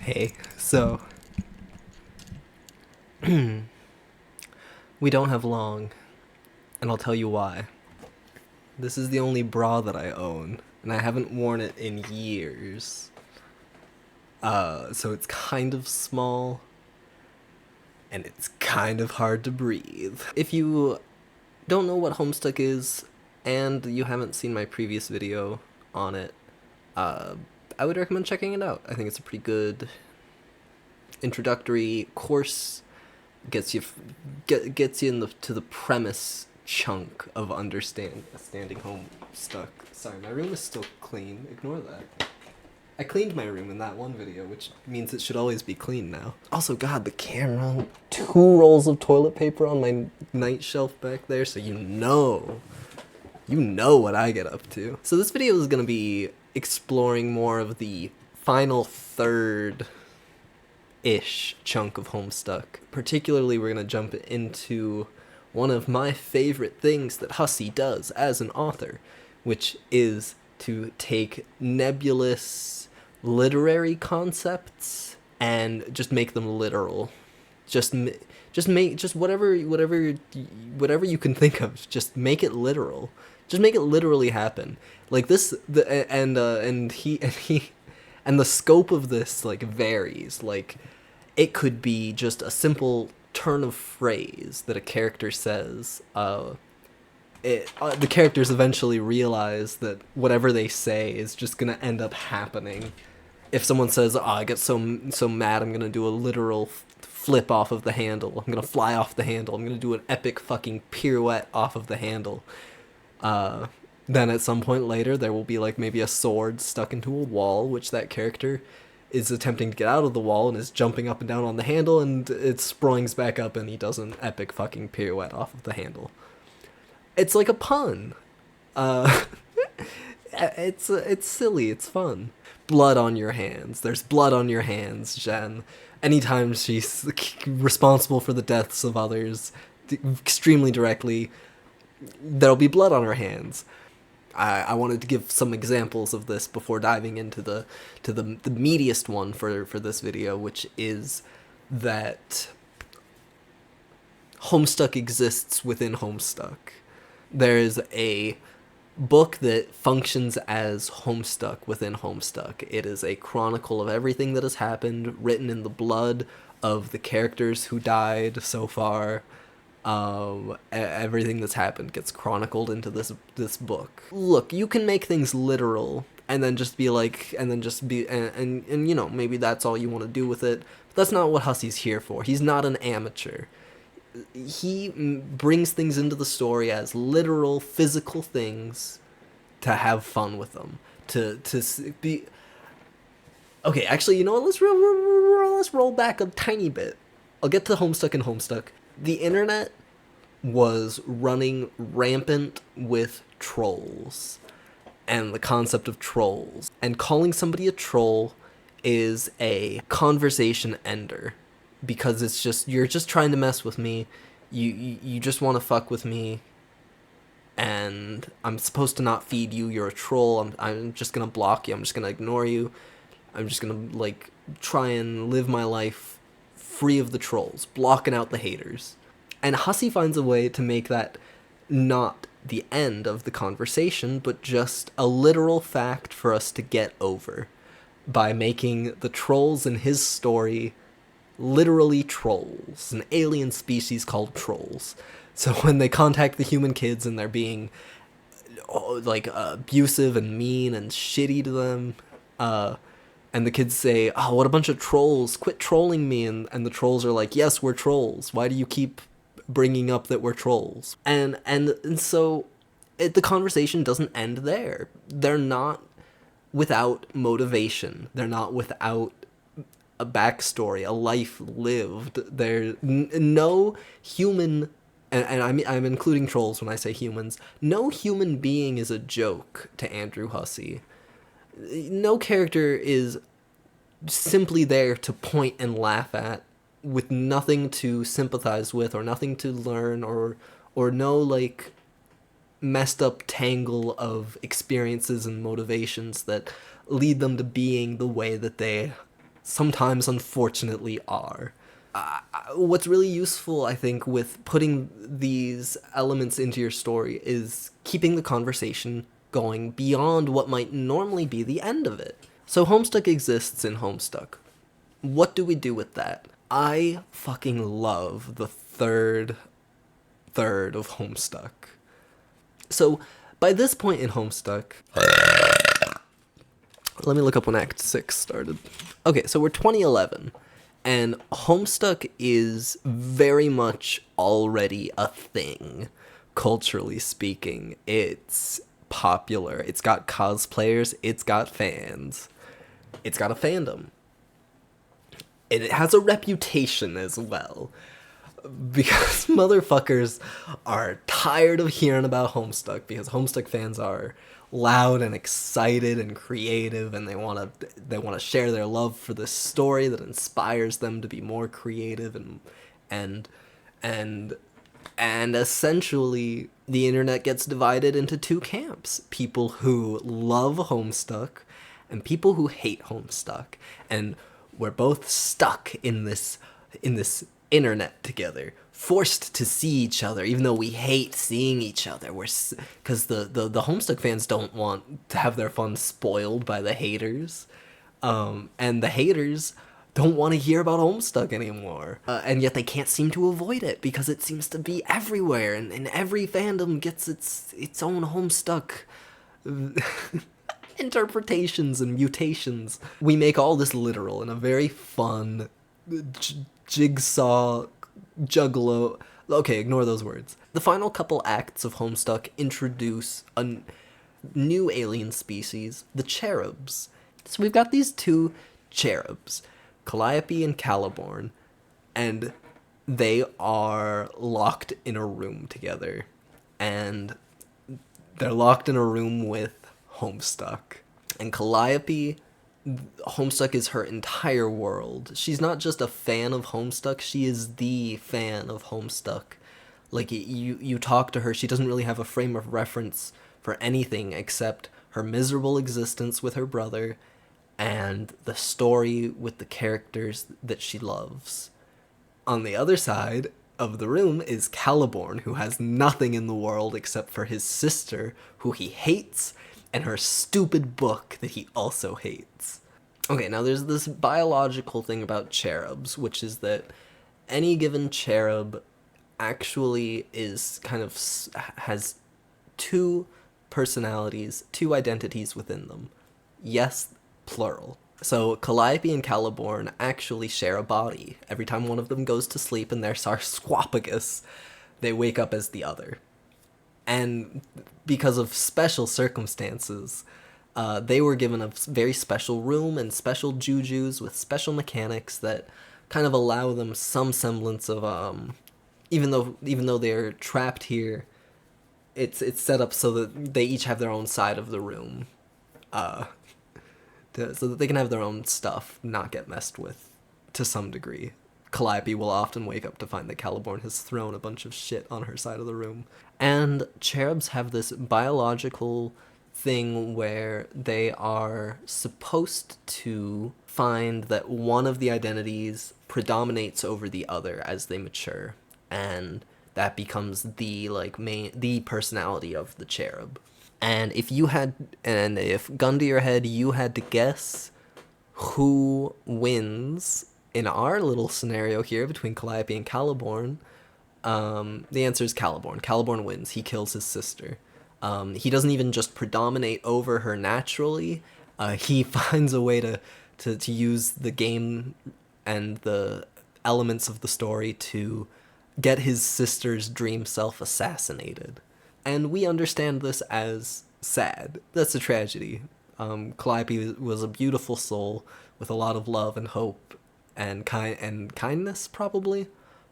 Okay, so we don't have long, and I'll tell you why. This is the only bra that I own, and I haven't worn it in years. So it's kind of small, and it's kind of hard to breathe. If you don't know what Homestuck is, and you haven't seen my previous video on it, I would recommend checking it out. I think it's a pretty good introductory course. Gets you in to the premise chunk of understanding Homestuck. Sorry, my room is still clean. Ignore that. I cleaned my room in that one video, which means it should always be clean now. Also, God, the camera. 2 rolls of toilet paper on my night shelf back there, so you know what I get up to. So this video is gonna be exploring more of the final third-ish chunk of Homestuck. Particularly, we're gonna jump into one of my favorite things that Hussey does as an author, which is to take nebulous literary concepts and just make them literal. Just whatever you can think of. Just make it literal. Just make it literally happen. Like this, and the scope of this like varies. Like it could be just a simple turn of phrase that a character says. The characters eventually realize that whatever they say is just gonna end up happening. If someone says, "Oh, I get so mad, I'm gonna do a literal flip off of the handle. I'm gonna fly off the handle. I'm gonna do an epic fucking pirouette off of the handle." Then at some point later, there will be like maybe a sword stuck into a wall, which that character is attempting to get out of the wall and is jumping up and down on the handle, and it springs back up, and he does an epic fucking pirouette off of the handle. It's like a pun. It's silly. It's fun. Blood on your hands. There's blood on your hands, Jen. Anytime she's responsible for the deaths of others, extremely directly, there'll be blood on her hands. I wanted to give some examples of this before diving into the meatiest one for this video, which is that Homestuck exists within Homestuck. There is a book that functions as Homestuck within Homestuck. It is a chronicle of everything that has happened, written in the blood of the characters who died so far. Everything that's happened gets chronicled into this book. Look, you can make things literal and then just be like, and you know, maybe that's all you want to do with it. But that's not what Hussey's here for. He's not an amateur. He brings things into the story as literal, physical things to have fun with them. To be... Okay, actually, you know what? Let's roll back a tiny bit. I'll get to Homestuck and Homestuck. The internet was running rampant with trolls and the concept of trolls. And calling somebody a troll is a conversation ender. Because it's just, you're just trying to mess with me, you just want to fuck with me, and I'm supposed to not feed you, you're a troll, I'm just gonna block you, I'm just gonna ignore you, I'm just gonna, like, try and live my life free of the trolls, blocking out the haters. And Hussey finds a way to make that not the end of the conversation, but just a literal fact for us to get over, by making the trolls in his story literally trolls, an alien species called trolls. So when they contact the human kids and they're being like abusive and mean and shitty to them, and the kids say, "Oh, what a bunch of trolls, quit trolling me," and the trolls are like, "Yes, we're trolls, why do you keep bringing up that we're trolls?" And so the conversation doesn't end there. They're not without motivation, they're not without a backstory, a life lived. There, no human, and I'm including trolls when I say humans, no human being is a joke to Andrew Hussey. No character is simply there to point and laugh at, with nothing to sympathize with, or nothing to learn, or no, like, messed up tangle of experiences and motivations that lead them to being the way that they sometimes unfortunately are. What's really useful, I think, with putting these elements into your story is keeping the conversation going beyond what might normally be the end of it. So Homestuck exists in Homestuck. What do we do with that? I fucking love the third of Homestuck. So by this point in Homestuck, let me look up when Act 6 started. Okay, so we're 2011, and Homestuck is very much already a thing, culturally speaking. It's popular, it's got cosplayers, it's got fans, it's got a fandom. And it has a reputation as well, because motherfuckers are tired of hearing about Homestuck, because Homestuck fans are loud and excited and creative, and they want to share their love for this story that inspires them to be more creative, and essentially the internet gets divided into two camps: people who love Homestuck and people who hate Homestuck. And we're both stuck in this internet together, forced to see each other, even though we hate seeing each other. Because the Homestuck fans don't want to have their fun spoiled by the haters, and the haters don't want to hear about Homestuck anymore. And yet they can't seem to avoid it because it seems to be everywhere, and every fandom gets its own Homestuck interpretations and mutations. We make all this literal in a very fun jigsaw juggalo. Okay, ignore those words. The final couple acts of Homestuck introduce a new alien species, the Cherubs. So we've got these two cherubs, Calliope and Caliborn, and they are locked in a room together. And they're locked in a room with Homestuck. And Calliope, Homestuck is her entire world. She's not just a fan of Homestuck, she is the fan of Homestuck. Like, you talk to her, she doesn't really have a frame of reference for anything except her miserable existence with her brother and the story with the characters that she loves. On the other side of the room is Caliborn, who has nothing in the world except for his sister, who he hates, and her stupid book that he also hates. Okay, now there's this biological thing about cherubs, which is that any given cherub actually is kind of has two personalities, two identities within them. Yes, plural. So Calliope and Caliborn actually share a body. Every time one of them goes to sleep in their sarcophagus, they wake up as the other. And because of special circumstances, they were given a very special room and special jujus with special mechanics that kind of allow them some semblance of even though they're trapped here, it's set up so that they each have their own side of the room, so that they can have their own stuff not get messed with to some degree. Calliope will often wake up to find that Caliborn has thrown a bunch of shit on her side of the room. And cherubs have this biological thing where they are supposed to find that one of the identities predominates over the other as they mature, and that becomes the personality of the cherub. And if gun to your head, you had to guess who wins in our little scenario here between Calliope and Caliborn, the answer is Caliborn. Caliborn wins. He kills his sister. He doesn't even just predominate over her naturally. He finds a way to use the game and the elements of the story to get his sister's dream self assassinated. And we understand this as sad. That's a tragedy. Calliope was a beautiful soul with a lot of love and hope and kindness, probably.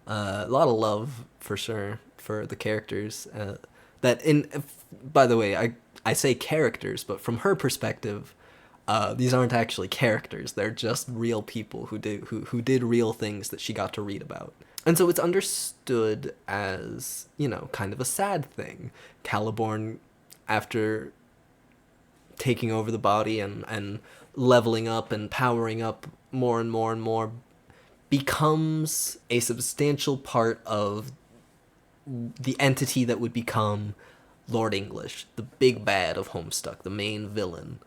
A lot of love, for sure, for the characters. By the way, I say characters, but from her perspective, these aren't actually characters. They're just real people who did real things that she got to read about. And so it's understood as, kind of a sad thing. Caliborn, after taking over the body and leveling up and powering up more and more and more becomes a substantial part of the entity that would become Lord English, the big bad of Homestuck, the main villain.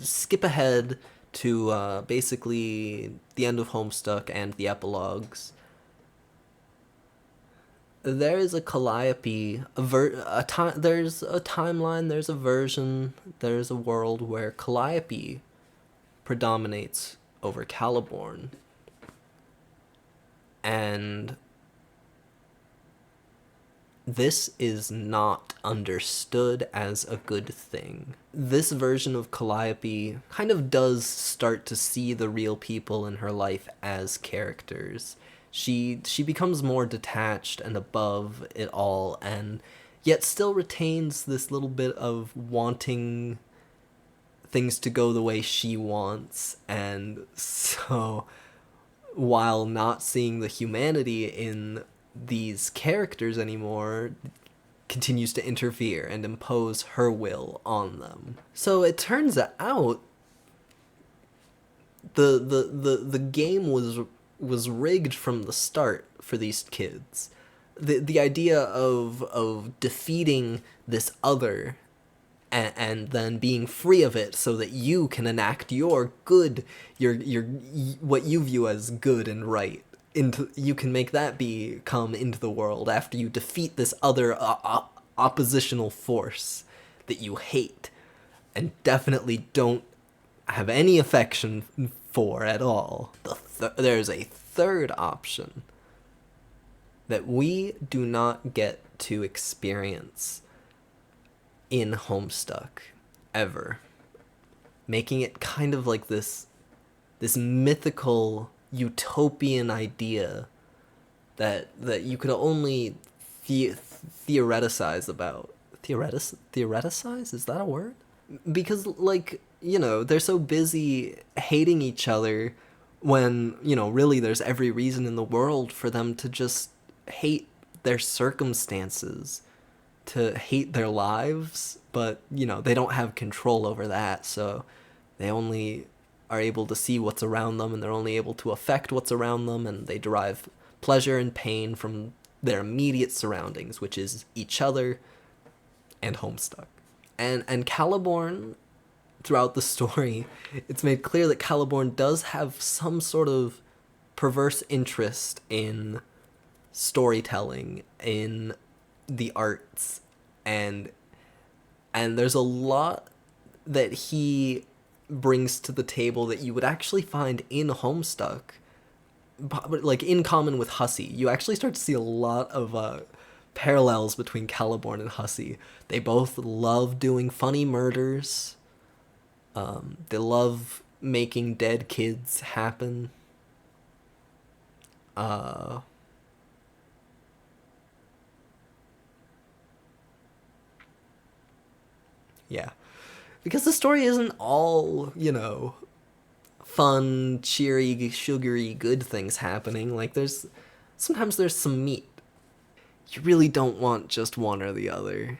Skip ahead to basically the end of Homestuck and the epilogues. There is a Calliope, there's a timeline, there's a version, there's a world where Calliope predominates over Caliborn. And this is not understood as a good thing. This version of Calliope kind of does start to see the real people in her life as characters. She becomes more detached and above it all, and yet still retains this little bit of wanting things to go the way she wants. And so while not seeing the humanity in these characters anymore, continues to interfere and impose her will on them. So it turns out the game was rigged from the start for these kids. The idea of defeating this other and then being free of it so that you can enact your good, your what you view as good and right, into, you can make that come into the world after you defeat this other oppositional force that you hate and definitely don't have any affection for at all. There's a third option that we do not get to experience in Homestuck ever, making it kind of like this mythical utopian idea that you could only theoreticize about. Theoreticize? Is that a word? Because, like, you know, they're so busy hating each other when, you know, really there's every reason in the world for them to just hate their circumstances, to hate their lives, but, you know, they don't have control over that, so they only are able to see what's around them, and they're only able to affect what's around them, and they derive pleasure and pain from their immediate surroundings, which is each other and Homestuck. And Caliborn, throughout the story, it's made clear that Caliborn does have some sort of perverse interest in storytelling, in the arts, and there's a lot that he brings to the table that you would actually find in Homestuck, but like in common with Hussey. You actually start to see a lot of parallels between Caliborn and Hussey. They both love doing funny murders. They love making dead kids happen. Yeah. Because the story isn't all, you know, fun, cheery, sugary, good things happening. Like, sometimes there's some meat. You really don't want just one or the other.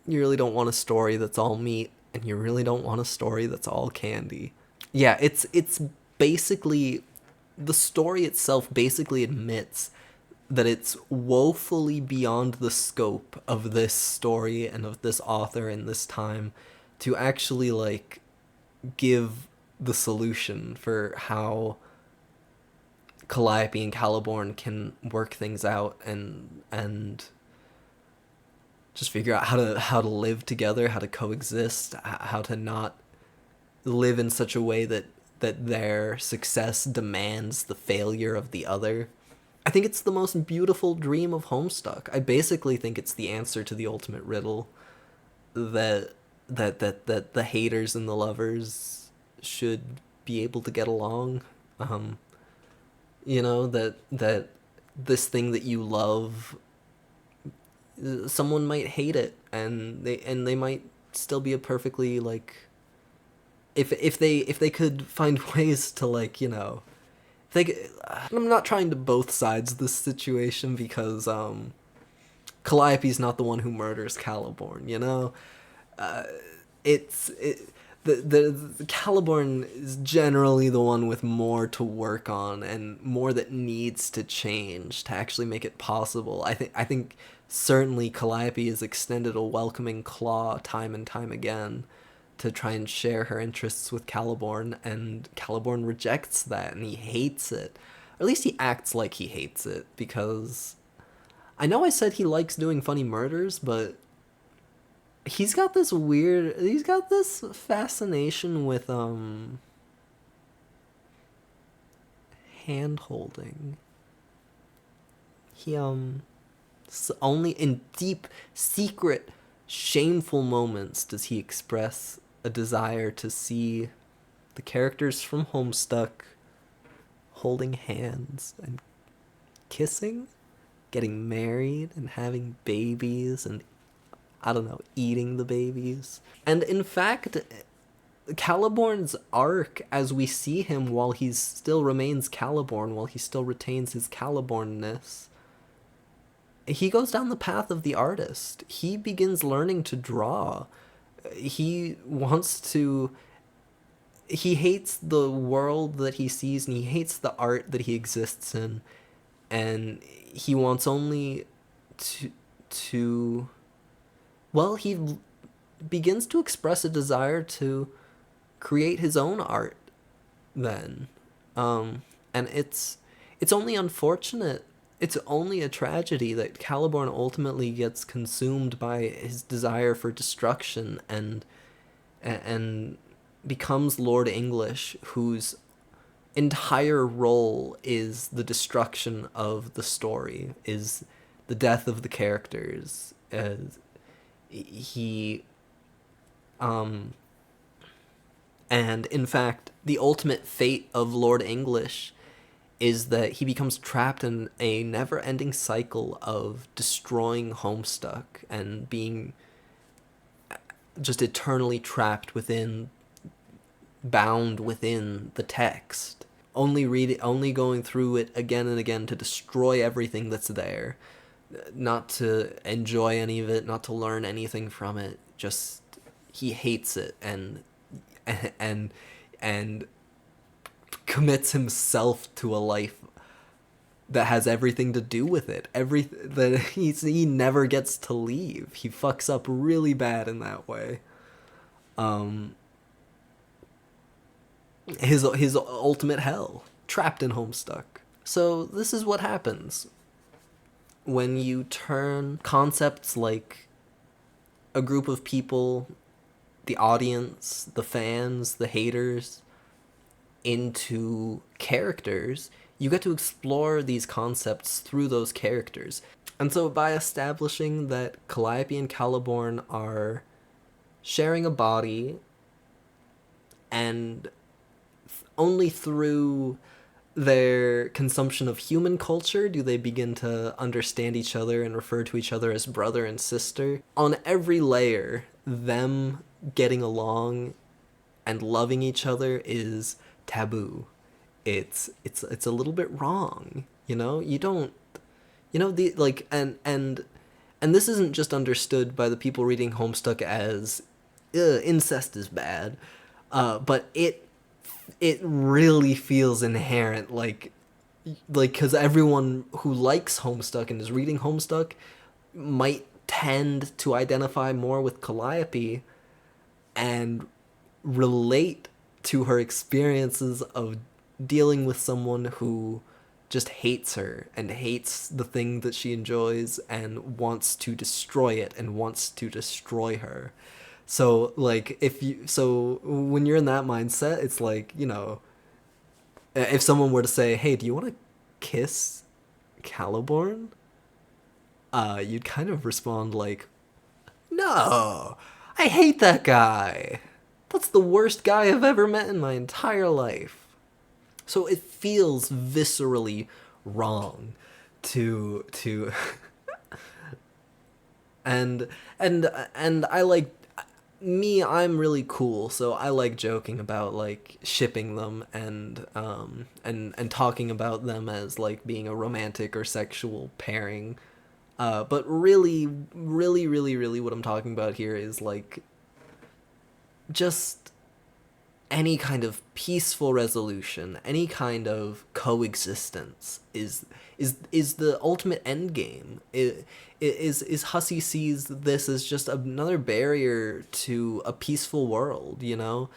You really don't want a story that's all meat, and you really don't want a story that's all candy. Yeah, it's basically, the story itself basically admits that it's woefully beyond the scope of this story and of this author in this time to actually, like, give the solution for how Calliope and Caliborn can work things out and just figure out how to live together, how to coexist, how to not live in such a way that their success demands the failure of the other. I think it's the most beautiful dream of Homestuck. I basically think it's the answer to the ultimate riddle that the haters and the lovers should be able to get along. You know, that this thing that you love, someone might hate it, and they might still be a perfectly, like, if they could find ways to, like, you know, I'm not trying to both sides of this situation, because Calliope's not the one who murders Caliborn, you know? It's the Caliborn is generally the one with more to work on and more that needs to change to actually make it possible. I think certainly Calliope has extended a welcoming claw time and time again to try and share her interests with Caliborn, and Caliborn rejects that and he hates it. Or at least he acts like he hates it, because I know I said he likes doing funny murders, but he's got this fascination with hand holding. He only in deep secret shameful moments does he express a desire to see the characters from Homestuck holding hands and kissing, getting married and having babies, and I don't know, eating the babies. And in fact, Caliborn's arc, as we see him while he still remains Caliborn, while he still retains his Calibornness, he goes down the path of the artist. He begins learning to draw. He wants to. He hates the world that he sees, and he hates the art that he exists in, and he wants only to well, he begins to express a desire to create his own art then. And it's only unfortunate, it's only a tragedy that Caliborn ultimately gets consumed by his desire for destruction and becomes Lord English, whose entire role is the destruction of the story, is the death of the characters. He and in fact the ultimate fate of Lord English is that he becomes trapped in a never-ending cycle of destroying Homestuck and being just eternally trapped within, bound within the text, only going through it again and again to destroy everything that's there, not to enjoy any of it, not to learn anything from it. Just he hates it and commits himself to a life that has everything to do with it. That he never gets to leave. He fucks up really bad in that way. His ultimate hell, trapped in Homestuck. So this is what happens when you turn concepts like a group of people, the audience, the fans, the haters, into characters. You get to explore these concepts through those characters. And so by establishing that Calliope and Caliborn are sharing a body, and only through their consumption of human culture do they begin to understand each other and refer to each other as brother and sister. On every layer, them getting along and loving each other is taboo. It's a little bit wrong, you know? You don't, you know, the like and this isn't just understood by the people reading Homestuck as incest is bad, but it really feels inherent, like because everyone who likes Homestuck and is reading Homestuck might tend to identify more with Calliope and relate to her experiences of dealing with someone who just hates her and hates the thing that she enjoys and wants to destroy it and wants to destroy her. So like when you're in that mindset, it's like, you know, if someone were to say, "Hey, do you want to kiss Caliborn?" You'd kind of respond like, "No, I hate that guy. That's the worst guy I've ever met in my entire life." So it feels viscerally wrong to and I like, I'm really cool, so I like joking about like shipping them and talking about them as like being a romantic or sexual pairing. But really, really, really, really what I'm talking about here is like just any kind of peaceful resolution, any kind of coexistence is the ultimate end game. Is Hussey sees this as just another barrier to a peaceful world, you know,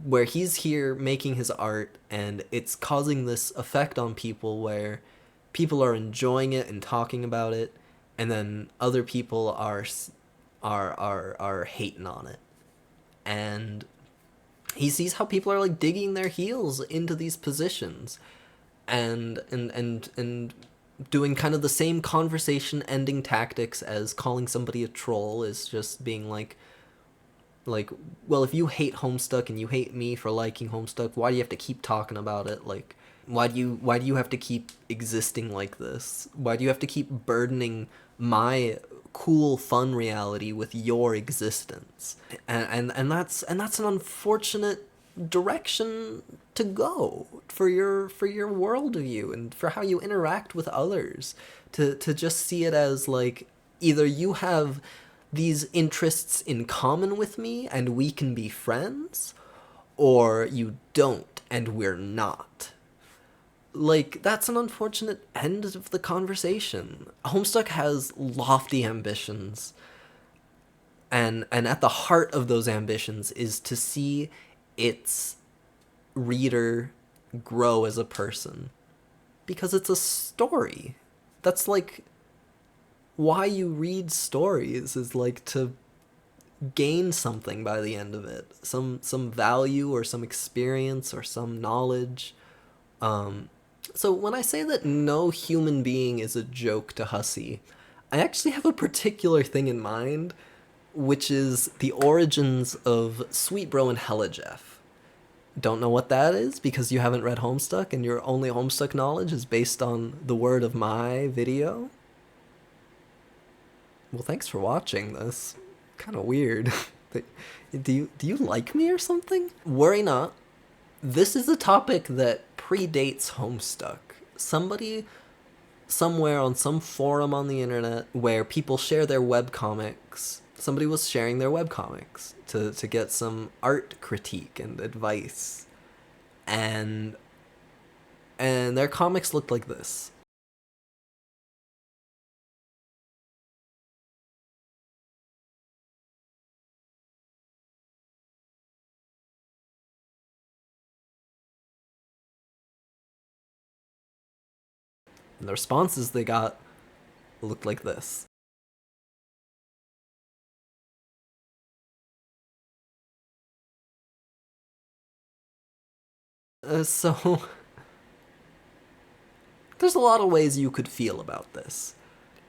where he's here making his art and it's causing this effect on people where people are enjoying it and talking about it, and then other people are hating on it. And he sees how people are like digging their heels into these positions and doing kind of the same conversation ending tactics as calling somebody a troll, is just being like, well, if you hate Homestuck and you hate me for liking Homestuck, why do you have to keep talking about it? Like, why do you have to keep existing like this? Why do you have to keep burdening my cool fun reality with your existence? And that's an unfortunate direction to go for your worldview and for how you interact with others, to just see it as like, either you have these interests in common with me and we can be friends, or you don't and we're not. Like, that's an unfortunate end of the conversation. Homestuck has lofty ambitions, and at the heart of those ambitions is to see its reader grow as a person, because it's a story. That's like why you read stories, is like to gain something by the end of it, some value or some experience or some knowledge. So when I say that no human being is a joke to Hussey, I actually have a particular thing in mind, which is the origins of Sweetbro and HellaJeff. Don't know what that is because you haven't read Homestuck and your only Homestuck knowledge is based on the word of my video? Well, thanks for watching this. Kind of weird. Do you like me or something? Worry not. This is a topic that predates Homestuck. Somebody somewhere on some forum on the internet where people share their webcomics, somebody was sharing their webcomics to get some art critique and advice. And their comics looked like this. And the responses they got looked like this. So there's a lot of ways you could feel about this.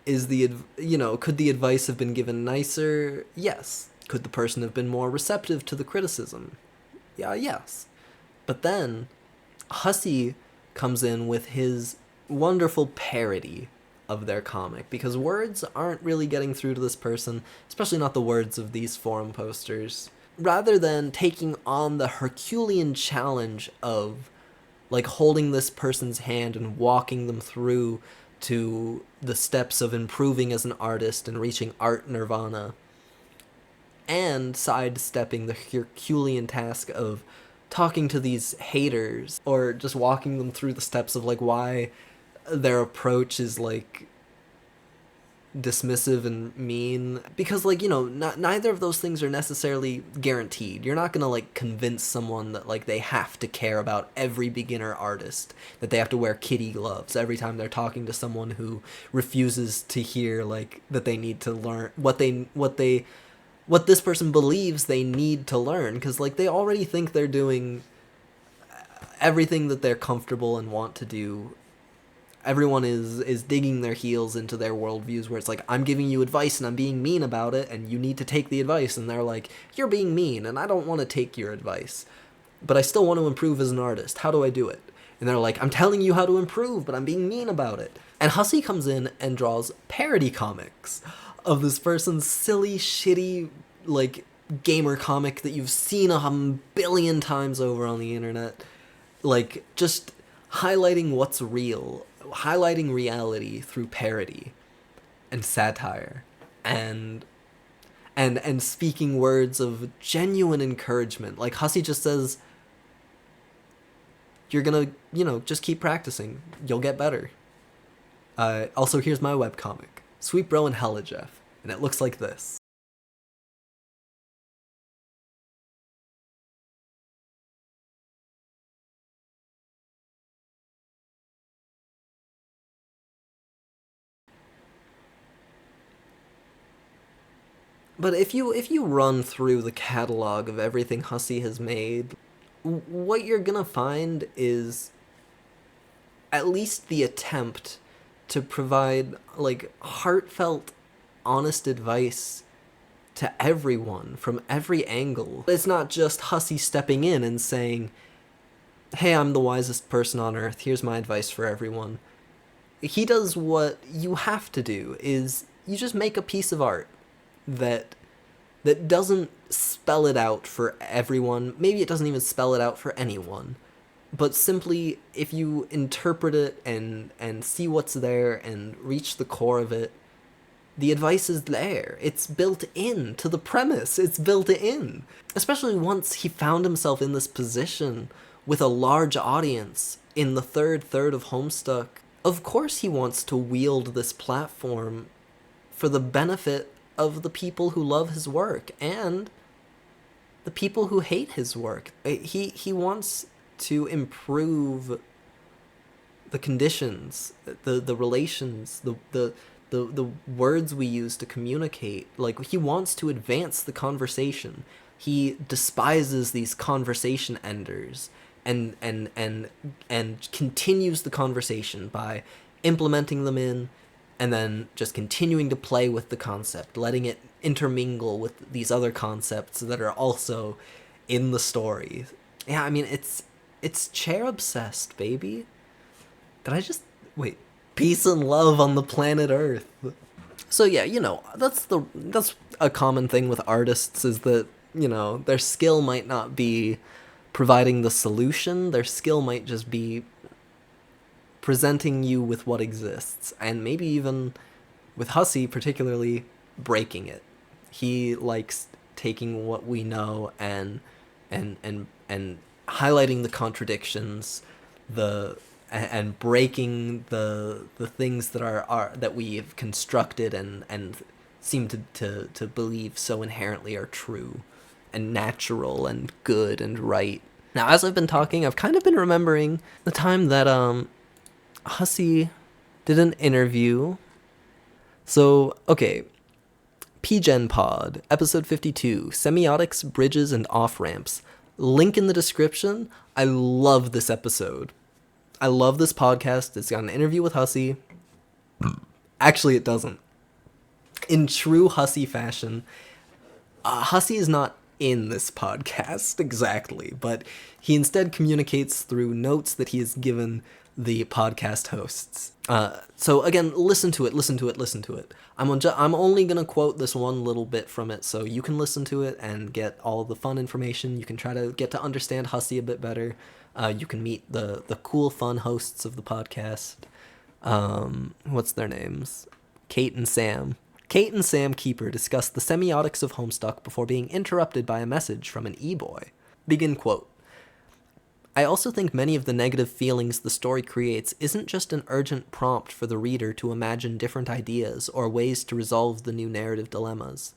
Could the advice have been given nicer? Yes. Could the person have been more receptive to the criticism? Yeah, yes. But then Hussey comes in with his wonderful parody of their comic, because words aren't really getting through to this person, especially not the words of these forum posters. Rather than taking on the Herculean challenge of like holding this person's hand and walking them through to the steps of improving as an artist and reaching art nirvana, and sidestepping the Herculean task of talking to these haters or just walking them through the steps of like why their approach is like dismissive and mean, because like, neither of those things are necessarily guaranteed. You're not gonna like convince someone that like they have to care about every beginner artist, that they have to wear kitty gloves every time they're talking to someone who refuses to hear like that they need to learn what this person believes they need to learn, because like they already think they're doing everything that they're comfortable and want to do. Everyone is digging their heels into their worldviews where it's like, I'm giving you advice and I'm being mean about it and you need to take the advice, and they're like, you're being mean and I don't want to take your advice, but I still want to improve as an artist. How do I do it? And they're like, I'm telling you how to improve, but I'm being mean about it. And Hussey comes in and draws parody comics of this person's silly, shitty, like, gamer comic that you've seen a billion times over on the internet. Like, just highlighting what's real, highlighting reality through parody and satire, and speaking words of genuine encouragement. Like, Hussey just says, you're gonna, just keep practicing. You'll get better. Also, here's my webcomic, Sweet Bro and Hella Jeff, and it looks like this. But if you run through the catalog of everything Hussie has made, what you're gonna find is at least the attempt to provide like heartfelt, honest advice to everyone from every angle. It's not just Hussie stepping in and saying, "Hey, I'm the wisest person on earth. Here's my advice for everyone." He does what you have to do, is you just make a piece of art that doesn't spell it out for everyone. Maybe it doesn't even spell it out for anyone. But simply, if you interpret it and see what's there and reach the core of it, the advice is there. It's built in to the premise. It's built in. Especially once he found himself in this position with a large audience in the third of Homestuck. Of course he wants to wield this platform for the benefit of the people who love his work and the people who hate his work. He wants to improve the conditions, the relations, the words we use to communicate. Like, he wants to advance the conversation. He despises these conversation enders and continues the conversation by implementing them in and then just continuing to play with the concept, letting it intermingle with these other concepts that are also in the story. Yeah, I mean, it's Cherubcest, baby. Did I just... Wait. Peace and love on the planet Earth. So yeah, that's a common thing with artists, is that, their skill might not be providing the solution. Their skill might just be presenting you with what exists, and maybe even with Hussie particularly, breaking it. He likes taking what we know and highlighting the contradictions, and breaking the things that are that we've constructed and seem to believe so inherently are true and natural and good and right. Now, as I've been talking, I've kind of been remembering the time that Hussie did an interview. So, okay, PGen Pod, episode 52, Semiotics, Bridges, and Off-Ramps. Link in the description. I love this episode. I love this podcast. It's got an interview with Hussie. Actually, it doesn't. In true Hussie fashion, Hussie is not in this podcast exactly, but he instead communicates through notes that he has given the podcast hosts. So again, listen to it. I'm only gonna quote this one little bit from it, so you can listen to it and get all the fun information. You can try to get to understand Hussie a bit better. You can meet the cool, fun hosts of the podcast. What's their names? Kate and Sam. Kate and Sam Keeper discuss the semiotics of Homestuck before being interrupted by a message from an e-boy. Begin quote. I also think many of the negative feelings the story creates isn't just an urgent prompt for the reader to imagine different ideas or ways to resolve the new narrative dilemmas.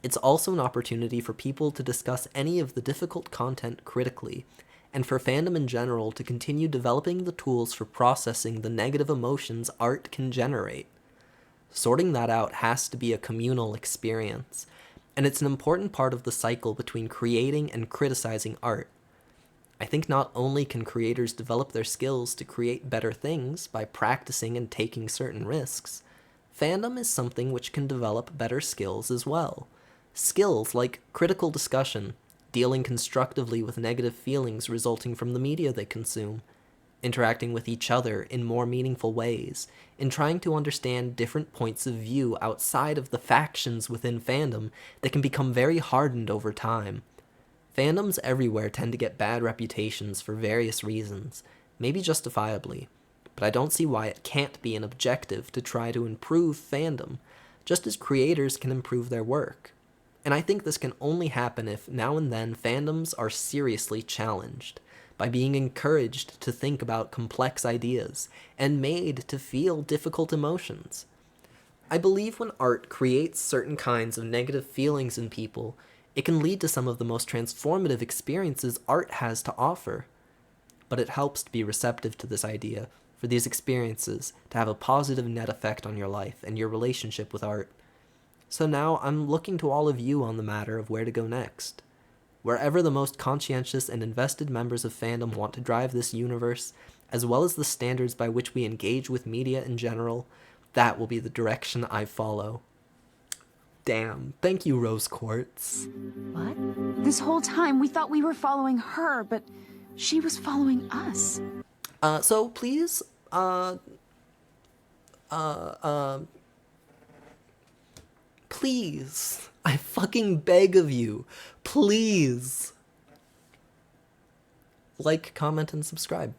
It's also an opportunity for people to discuss any of the difficult content critically, and for fandom in general to continue developing the tools for processing the negative emotions art can generate. Sorting that out has to be a communal experience, and it's an important part of the cycle between creating and criticizing art. I think not only can creators develop their skills to create better things by practicing and taking certain risks, fandom is something which can develop better skills as well. Skills like critical discussion, dealing constructively with negative feelings resulting from the media they consume, interacting with each other in more meaningful ways, and trying to understand different points of view outside of the factions within fandom that can become very hardened over time. Fandoms everywhere tend to get bad reputations for various reasons, maybe justifiably, but I don't see why it can't be an objective to try to improve fandom, just as creators can improve their work. And I think this can only happen if, now and then, fandoms are seriously challenged. by being encouraged to think about complex ideas, and made to feel difficult emotions. I believe when art creates certain kinds of negative feelings in people, it can lead to some of the most transformative experiences art has to offer. But it helps to be receptive to this idea, for these experiences to have a positive net effect on your life and your relationship with art. So now I'm looking to all of you on the matter of where to go next. Wherever the most conscientious and invested members of fandom want to drive this universe, as well as the standards by which we engage with media in general, that will be the direction I follow. Damn. Thank you, Rose Quartz. What? This whole time we thought we were following her, but she was following us. So please, please, I fucking beg of you, please, like, comment, and subscribe.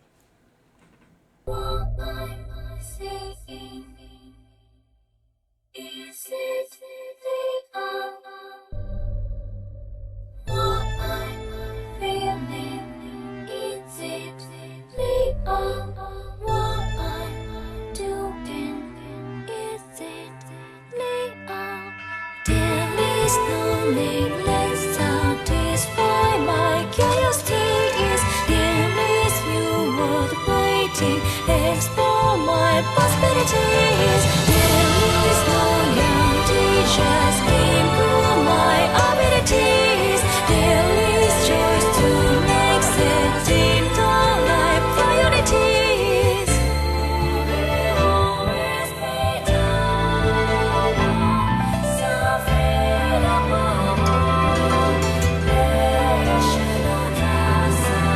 What I'm seeing, is it real? What I'm feeling, is it real? What I'm doing, is it real? There is no needless satisfy my curiosity is there is new world waiting, explore my possibilities. There is no guarantee, just improve my abilities. There is choice to make setting the life priorities. Always be done, so freedom of rational sun.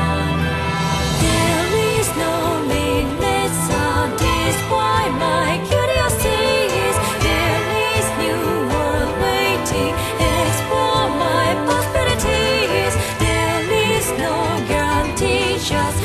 There is no limit, satisfy my curiosities. There is new world waiting, explore my possibilities. There is no guarantee, just